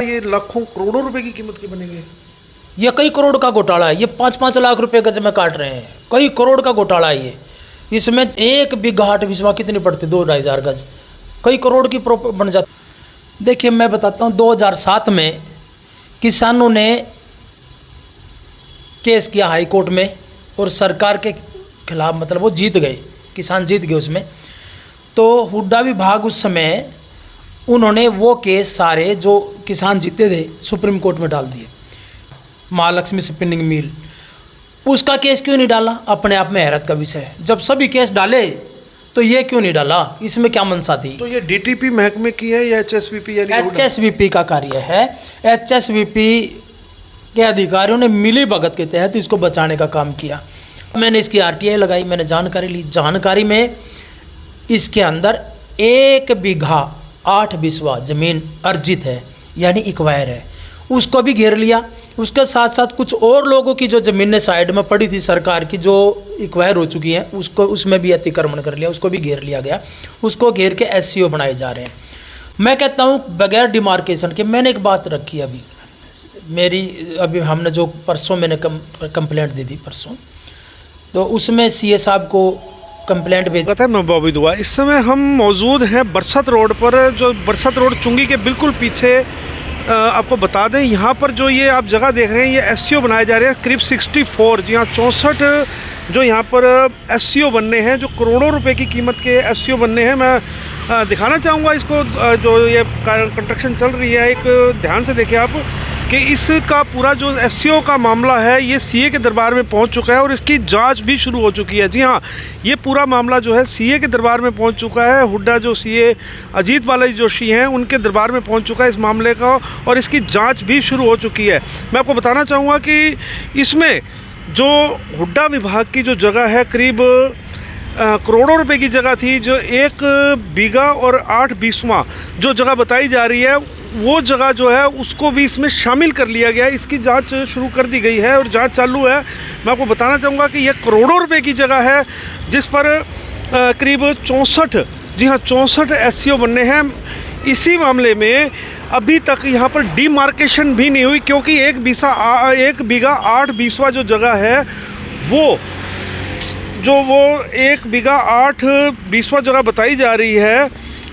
ये लाखों करोड़ों रुपए की कीमत के बनेंगे। ये कई करोड़ का घोटाला है। ये 5-5 लाख रुपए गज में काट रहे हैं। कई करोड़ का घोटाला है ये। इसमें एक बिघा 8 बिस्वा कितनी पड़ती, 2-2.5 हज़ार गज, कई करोड़ की प्रॉपर्टी बन जाती। देखिए मैं बताता हूँ, 2007 में किसानों ने केस किया हाई कोर्ट में और सरकार के खिलाफ, मतलब वो जीत गए, किसान जीत गए उसमें। तो हुड्डा विभाग उस समय उन्होंने वो केस सारे जो किसान जीते थे सुप्रीम कोर्ट में डाल दिए। महालक्ष्मी स्पिनिंग मिल, उसका केस क्यों नहीं डाला? अपने आप में हैरत का विषय है। जब सभी केस डाले तो ये क्यों नहीं डाला? इसमें क्या मंशा थी? तो ये डीटीपी महकमे की है या एचएसवीपी? एचएसवीपी का कार्य है। एचएसवीपी के अधिकारियों ने मिली भगत के तहत इसको बचाने का काम किया। मैंने इसकी आरटीआई लगाई, मैंने जानकारी ली। जानकारी में इसके अंदर 1 बीघा 8 बिस्वा ज़मीन अर्जित है, यानी इक्वायर है, उसको भी घेर लिया। उसके साथ साथ कुछ और लोगों की जो ज़मीनें साइड में पड़ी थी सरकार की, जो इक्वायर हो चुकी हैं, उसको उसमें भी अतिक्रमण कर लिया, उसको भी घेर लिया गया। उसको घेर के एससीओ बनाए जा रहे हैं। मैं कहता हूँ बगैर डिमार्केशन के। मैंने एक बात रखी अभी हमने जो परसों मैंने कंप्लेंट दी थी परसों, तो उसमें सीए साहब को कंप्लेंट भेज। पता है मैं बॉबी दुआ, इस समय हम मौजूद हैं बरसत रोड पर, जो बरसत रोड चुंगी के बिल्कुल पीछे। आपको बता दें, यहाँ पर जो ये आप जगह देख रहे हैं, ये एससीओ बनाए जा रहे हैं करीब 64, जी हाँ 64 जो यहाँ पर एससीओ बनने हैं, जो करोड़ों रुपए की कीमत के एससीओ बनने हैं। मैं दिखाना चाहूँगा इसको, जो ये कंस्ट्रक्शन चल रही है। एक ध्यान से देखिए आप कि इसका पूरा जो एससीओ का मामला है ये सीए के दरबार में पहुंच चुका है और इसकी जांच भी शुरू हो चुकी है। जी हाँ, ये पूरा मामला जो है सीए के दरबार में पहुंच चुका है। हुड्डा जो सीए अजीत बालाजी जोशी हैं, उनके दरबार में पहुंच चुका है इस मामले का, और इसकी जांच भी शुरू हो चुकी है। मैं आपको बताना चाहूँगा कि इसमें जो हुड्डा विभाग की जो जगह है, करीब करोड़ों रुपए की जगह थी, जो 1 बीघा और 8 बिस्वा जो जगह बताई जा रही है, वो जगह जो है उसको भी इसमें शामिल कर लिया गया है। इसकी जांच शुरू कर दी गई है और जांच चालू है। मैं आपको बताना चाहूँगा कि यह करोड़ों रुपए की जगह है, जिस पर करीब 64, जी हाँ 64 एससीओ बनने हैं। इसी मामले में अभी तक यहाँ पर डीमार्केशन भी नहीं हुई, क्योंकि 1 बीघा 8 बिस्वा जो जगह है, वो 1 बीघा 8 बिस्वा जगह बताई जा रही है,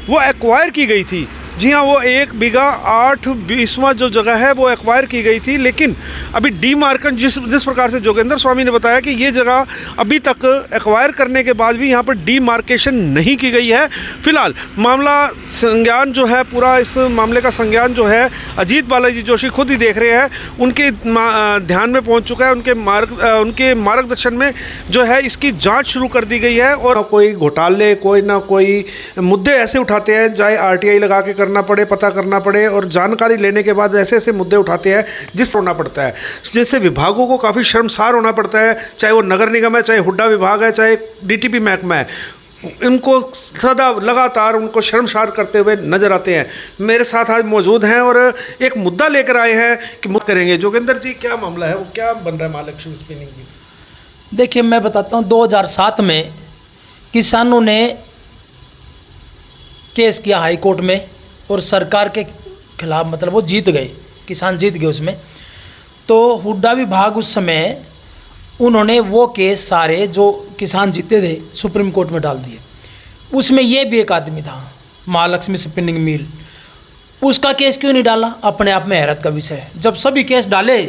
वो एक्वायर की गई थी। जी हाँ, वो 1 बीघा 8 बिस्वा जो जगह है वो एक्वायर की गई थी, लेकिन अभी डीमार्केशन जिस प्रकार से जोगेंद्र स्वामी ने बताया कि ये जगह अभी तक एक्वायर करने के बाद भी यहाँ पर डीमार्केशन नहीं की गई है। फिलहाल मामला संज्ञान जो है, पूरा इस मामले का संज्ञान जो है अजीत बालाजी जोशी खुद ही देख रहे हैं, उनके ध्यान में पहुँच चुका है। उनके मार्गदर्शन में जो है इसकी जाँच शुरू कर दी गई है। और कोई घोटाले, कोई ना कोई मुद्दे ऐसे उठाते हैं, चाहे आरटीआई लगा के करना पड़े, पता करना पड़े, और जानकारी लेने के बाद ऐसे ऐसे मुद्दे उठाते हैं जिस होना पड़ता है, जैसे विभागों को काफ़ी शर्मसार होना पड़ता है, चाहे वो नगर निगम है, चाहे हुड्डा विभाग है, चाहे डीटीपी महकमा है। इनको सदा लगातार उनको शर्मसार करते हुए नजर आते हैं। मेरे साथ आज मौजूद हैं और एक मुद्दा लेकर आए हैं कि मुद्दा करेंगे। जोगेंद्र जी, क्या मामला है, वो क्या बन रहा है महालक्ष्मी स्पिनिंग मिल? देखिए मैं बताता हूँ, 2007 में किसानों ने केस किया हाई कोर्ट में और सरकार के खिलाफ, मतलब वो जीत गए, किसान जीत गए उसमें। तो हुड्डा विभाग उस समय उन्होंने वो केस सारे जो किसान जीते थे सुप्रीम कोर्ट में डाल दिए। उसमें ये भी एक आदमी था, महालक्ष्मी स्पिनिंग मिल, उसका केस क्यों नहीं डाला? अपने आप में हैरत का विषय है। जब सभी केस डाले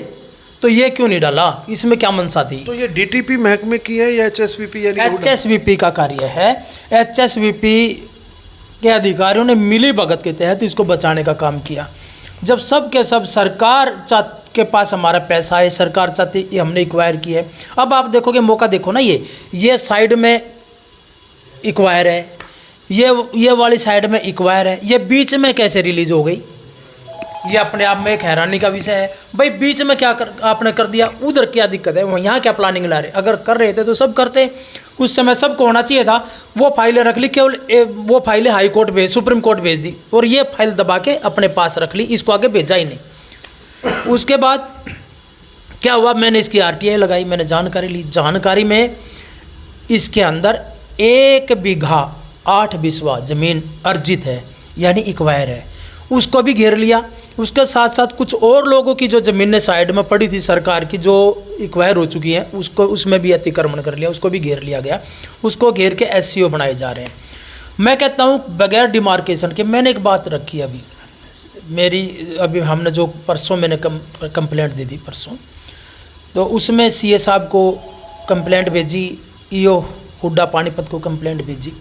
तो ये क्यों नहीं डाला? इसमें क्या मंशा थी? तो ये डीटीपी महकमे की है या एचएसवीपी? एचएसवीपी का कार्य है। एचएसवीपी के अधिकारियों ने मिली भगत के तहत इसको बचाने का काम किया। जब सब के सब सरकार के पास हमारा पैसा है, सरकार चाहती है, हमने एक्वायर की है। अब आप देखोगे, मौका देखो ना, ये साइड में एक्वायर है, ये वाली साइड में एक्वायर है, ये बीच में कैसे रिलीज हो गई? ये अपने आप में एक हैरानी का विषय है। भाई बीच में क्या आपने कर दिया, उधर क्या दिक्कत है, वो यहाँ क्या प्लानिंग ला रहे? अगर कर रहे थे तो सब करते, उस समय सबको होना चाहिए था। वो फाइलें रख ली, केवल वो फाइलें हाई कोर्ट सुप्रीम कोर्ट भेज दी, और ये फाइल दबा के अपने पास रख ली, इसको आगे भेजा ही नहीं। उसके बाद क्या हुआ, मैंने इसकी आरटीआई लगाई, मैंने जानकारी ली। जानकारी में इसके अंदर 1 बीघा 8 बिस्वा ज़मीन अर्जित है, यानी इक्वायर है, उसको भी घेर लिया। उसके साथ साथ कुछ और लोगों की जो ज़मीनें साइड में पड़ी थी सरकार की, जो एक्वायर हो चुकी हैं, उसको उसमें भी अतिक्रमण कर लिया, उसको भी घेर लिया गया। उसको घेर के एससीओ बनाए जा रहे हैं। मैं कहता हूँ बगैर डिमार्केशन के, मैंने एक बात रखी अभी मेरी, अभी हमने जो परसों मैंने कंप्लेंट दी थी परसों, तो उसमें सीए साहब को कंप्लेंट भेजी, ईओ हुड्डा पानीपत को कंप्लेंट भेजी।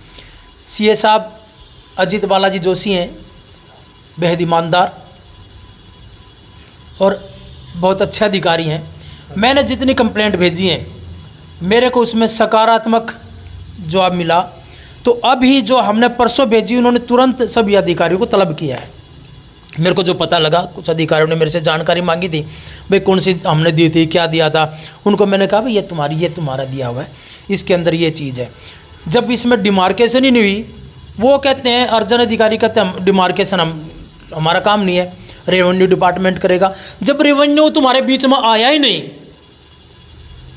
सीए साहब अजीत बालाजी जोशी हैं, बेहद ईमानदार और बहुत अच्छे अधिकारी हैं। मैंने जितनी कंप्लेंट भेजी हैं, मेरे को उसमें सकारात्मक जवाब मिला। तो अभी जो हमने परसों भेजी, उन्होंने तुरंत सभी अधिकारियों को तलब किया है। मेरे को जो पता लगा, कुछ अधिकारियों ने मेरे से जानकारी मांगी थी, भाई कौन सी हमने दी थी, क्या दिया था। उनको मैंने कहा भाई ये तुम्हारा दिया हुआ है, इसके अंदर ये चीज़ है। जब इसमें डिमार्केशन ही नहीं हुई, वो कहते हैं, अर्जन अधिकारी कहते हैं हम डिमार्केशन हमारा काम नहीं है, रेवेन्यू डिपार्टमेंट करेगा। जब रेवेन्यू तुम्हारे बीच में आया ही नहीं,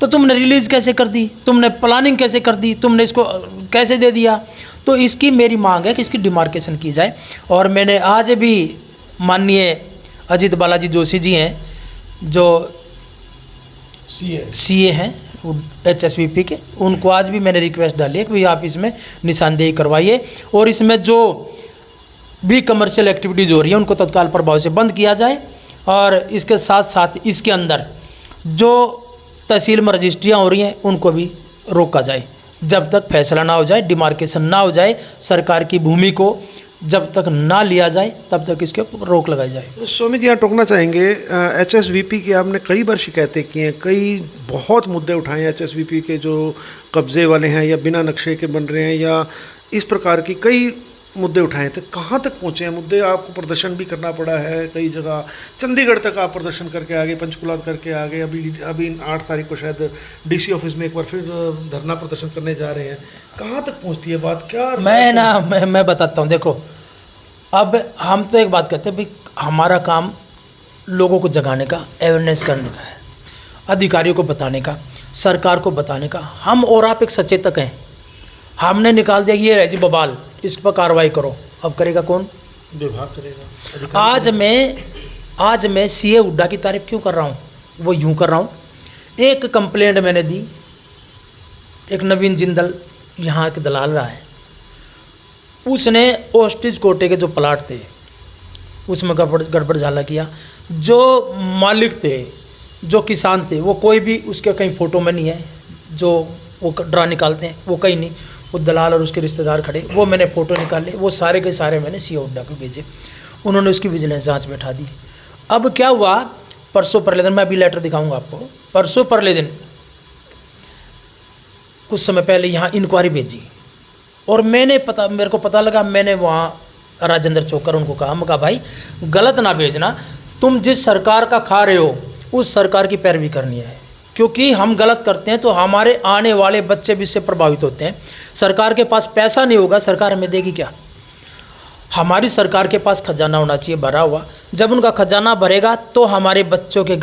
तो तुमने रिलीज कैसे कर दी, तुमने प्लानिंग कैसे कर दी, तुमने इसको कैसे दे दिया। तो इसकी मेरी मांग है कि इसकी डिमार्केशन की जाए। और मैंने आज भी माननीय अजीत बालाजी जोशी जी हैं, जो सीए हैं HSVP के, उनको आज भी मैंने रिक्वेस्ट डाली है कि भाई आप इसमें निशानदेही करवाइए और इसमें जो भी कमर्शियल एक्टिविटीज़ हो रही है उनको तत्काल प्रभाव से बंद किया जाए। और इसके साथ साथ इसके अंदर जो तहसील में रजिस्ट्रियाँ हो रही हैं उनको भी रोका जाए, जब तक फैसला ना हो जाए, डिमार्केशन ना हो जाए, सरकार की भूमि को जब तक ना लिया जाए तब तक इसके ऊपर रोक लगाई जाए। स्वामी जी, यहाँ टोकना चाहेंगे, HSVP की आपने कई बार शिकायतें की हैं, कई बहुत मुद्दे उठाए हैं HSVP के, जो कब्जे वाले हैं या बिना नक्शे के बन रहे हैं या इस प्रकार की कई मुद्दे उठाए थे। कहाँ तक पहुँचे हैं मुद्दे? आपको प्रदर्शन भी करना पड़ा है कई जगह, चंडीगढ़ तक आप प्रदर्शन करके आ गए, पंचकुला करके आ गए, अभी 8 तारीख को शायद DC ऑफिस में एक बार फिर धरना प्रदर्शन करने जा रहे हैं। कहाँ तक पहुँचती है बात? क्या मैं बताता हूँ। देखो, अब हम तो एक बात कहते हैं भाई, हमारा काम लोगों को जगाने का, अवेयरनेस करने का है, अधिकारियों को बताने का, सरकार को बताने का। हम और आप एक सचेतक हैं। हमने निकाल दिया ये है जी बवाल, इस पर कार्रवाई करो। अब करेगा कौन? विभाग करेगा। आज मैं सीए हुड्डा की तारीफ क्यों कर रहा हूँ? वो यूँ कर रहा हूँ, एक कंप्लेंट मैंने दी, एक नवीन जिंदल यहाँ के दलाल रहा है, उसने ओस्टिज कोटे के जो प्लाट थे उसमें गड़बड़ झाला किया। जो मालिक थे, जो किसान थे, वो कोई भी उसके कहीं फ़ोटो में नहीं है, जो वो ड्रा निकालते हैं वो कहीं नहीं, वो दलाल और उसके रिश्तेदार खड़े, वो मैंने फ़ोटो निकाले, वो सारे के सारे मैंने सीए हुड्डा को भेजे, उन्होंने उसकी विजिलेंस जांच बैठा दी। अब क्या हुआ, परसों परले दिन, मैं अभी लेटर दिखाऊंगा आपको, परसों परले दिन कुछ समय पहले यहाँ इंक्वायरी भेजी और मेरे को पता लगा, मैंने वहाँ राजेंद्र चौकर उनको कहा भाई गलत ना भेजना, तुम जिस सरकार का खा रहे हो उस सरकार की पैरवी करनी है, क्योंकि हम गलत करते हैं तो हमारे आने वाले बच्चे भी इससे प्रभावित होते हैं। सरकार के पास पैसा नहीं होगा, सरकार हमें देगी क्या? हमारी सरकार के पास खजाना होना चाहिए भरा हुआ। जब उनका खजाना भरेगा तो हमारे बच्चों के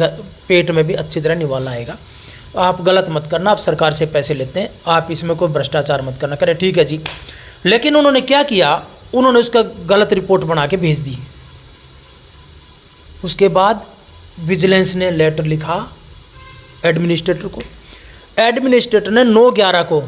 पेट में भी अच्छी तरह निवाला आएगा। आप गलत मत करना, आप सरकार से पैसे लेते हैं, आप इसमें कोई भ्रष्टाचार मत करना। करे ठीक है जी, लेकिन उन्होंने क्या किया, उन्होंने उसका गलत रिपोर्ट बना के भेज दी। उसके बाद विजिलेंस ने लेटर लिखा एडमिनिस्ट्रेटर को, एडमिनिस्ट्रेटर ने 9/11 को,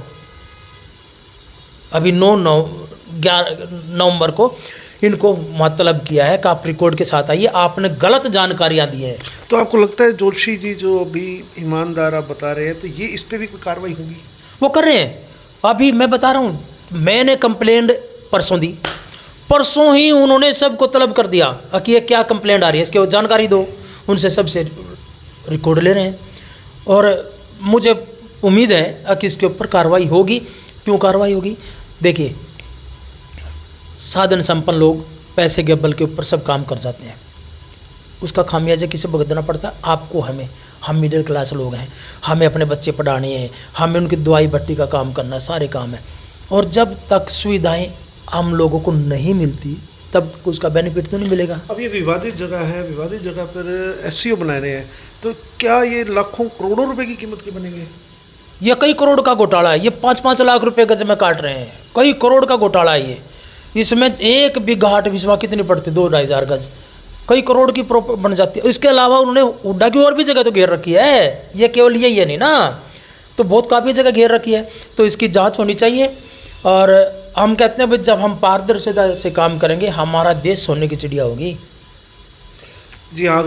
अभी 9 नवंबर को इनको मतलब किया है कि आप रिकॉर्ड के साथ आइए, आपने गलत जानकारियां दी हैं। तो आपको लगता है जोशी जी जो अभी ईमानदार आप बता रहे हैं, तो ये इस पर भी कोई कार्रवाई होगी? वो कर रहे हैं। अभी मैं बता रहा हूँ, मैंने कंप्लेंट परसों दी, परसों ही उन्होंने सबको तलब कर दिया कि ये क्या कंप्लेंट आ रही है, इसके जानकारी दो। उनसे सबसे रिकॉर्ड ले रहे हैं और मुझे उम्मीद है कि इसके ऊपर कार्रवाई होगी। क्यों कार्रवाई होगी? देखिए, साधन संपन्न लोग पैसे के बल के ऊपर सब काम कर जाते हैं, उसका खामियाजा किसे भुगतना पड़ता है? आपको, हमें। हम मिडिल क्लास लोग हैं, हमें अपने बच्चे पढ़ाने हैं, हमें उनकी दवाई भट्टी का काम करना, सारे काम है। और जब तक सुविधाएं हम लोगों को नहीं मिलती तब तक उसका बेनिफिट तो नहीं मिलेगा। अब ये विवादित जगह है, विवादित जगह पर एससीओ बना रहे हैं, तो क्या ये लाखों करोड़ों रुपए की कीमत के बनेंगे? ये कई करोड़ का घोटाला है, ये 5-5 लाख रुपए गज में काट रहे हैं, कई करोड़ का घोटाला है ये। इसमें एक बिघा हाट विस्वा कितनी पड़ती, 2-2.5 गज, कई करोड़ की बन जाती है। इसके अलावा उन्होंने हुड्डा की और भी जगह तो घेर रखी है, ये केवल यही है नहीं ना, तो बहुत काफ़ी जगह घेर रखी है। तो इसकी जांच होनी चाहिए। और हम कहते हैं भाई जब हम पारदर्शिता से काम करेंगे हमारा देश सोने की चिड़िया होगी। जी हाँ, अगर